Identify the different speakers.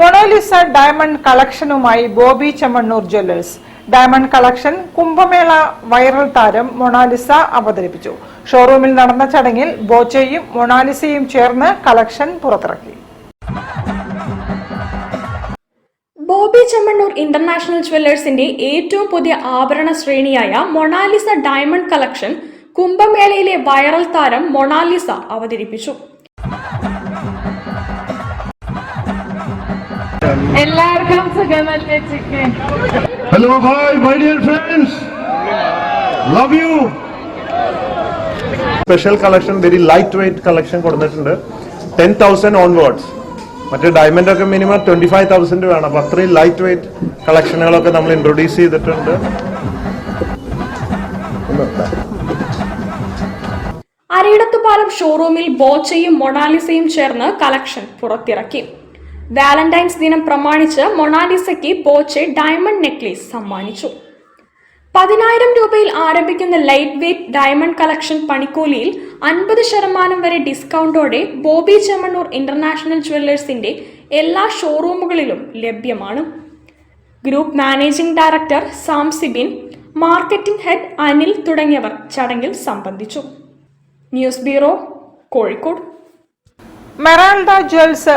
Speaker 1: Mona Lisa diamond കളക്ഷനുമായി Boby Chemmanur jewellers. Diamond collection Kumbh Mela viral താരം മൊണാലിസ അവതരിപ്പിച്ചു. ഷോറൂമിൽ നടന്ന ചടങ്ങിൽ ബോച്ചയും മൊണാലിസയും ചേർന്ന് കളക്ഷൻ പുറത്തിറക്കി.
Speaker 2: ബോബി ചെമ്മണ്ണൂർ ഇന്റർനാഷണൽ ജ്വല്ലേഴ്സിന്റെ ഏറ്റവും പുതിയ ആഭരണ ശ്രേണിയായ മൊണാലിസ ഡയമണ്ട് കളക്ഷൻ കുംഭമേളയിലെ വൈറൽ താരം മൊണാലിസ അവതരിപ്പിച്ചു.
Speaker 3: എല്ലാവർക്കും സുഖമല്ലേ? Chicken
Speaker 4: Hello, bye, my dear friends. Love you. Special collection, very lightweight collection കൊടുത്തിട്ടുണ്ട്. 10,000 onwards. മറ്റേ ഡയമണ്ട് ഒക്കെ മിനിമം 25,000 വേണം. അപ്പൊ അത്രയും ലൈറ്റ് വെയിറ്റ് കളക്ഷനുകളൊക്കെ നമ്മൾ ഇൻട്രൊഡ്യൂസ് ചെയ്തിട്ടുണ്ട്.
Speaker 2: അരയിടത്തുപാലം ഷോറൂമിൽ ബോച്ചയും മൊണാലിസയും ചേർന്ന് കളക്ഷൻ പുറത്തിറക്കി. വാലന്റൈൻസ് ദിനം പ്രമാണിച്ച് മൊണാലിസയ്ക്ക് ബോച്ചെ ഡയമണ്ട് നെക്ലേസ് സമ്മാനിച്ചു. 10,000 രൂപയിൽ ആരംഭിക്കുന്ന ലൈറ്റ് വെയ്റ്റ് ഡയമണ്ട് കളക്ഷൻ പണിക്കൂലിയിൽ 50% വരെ ഡിസ്കൗണ്ടോടെ ബോബി ചെമ്മണ്ണൂർ ഇന്റർനാഷണൽ ജ്വല്ലേഴ്സിന്റെ എല്ലാ ഷോറൂമുകളിലും ലഭ്യമാണ്. Group managing director Sam Sibin, marketing head Anil തുടങ്ങിയവർ ചടങ്ങിൽ സംബന്ധിച്ചു. News bureau, Kozhikode.
Speaker 1: Meralda jewels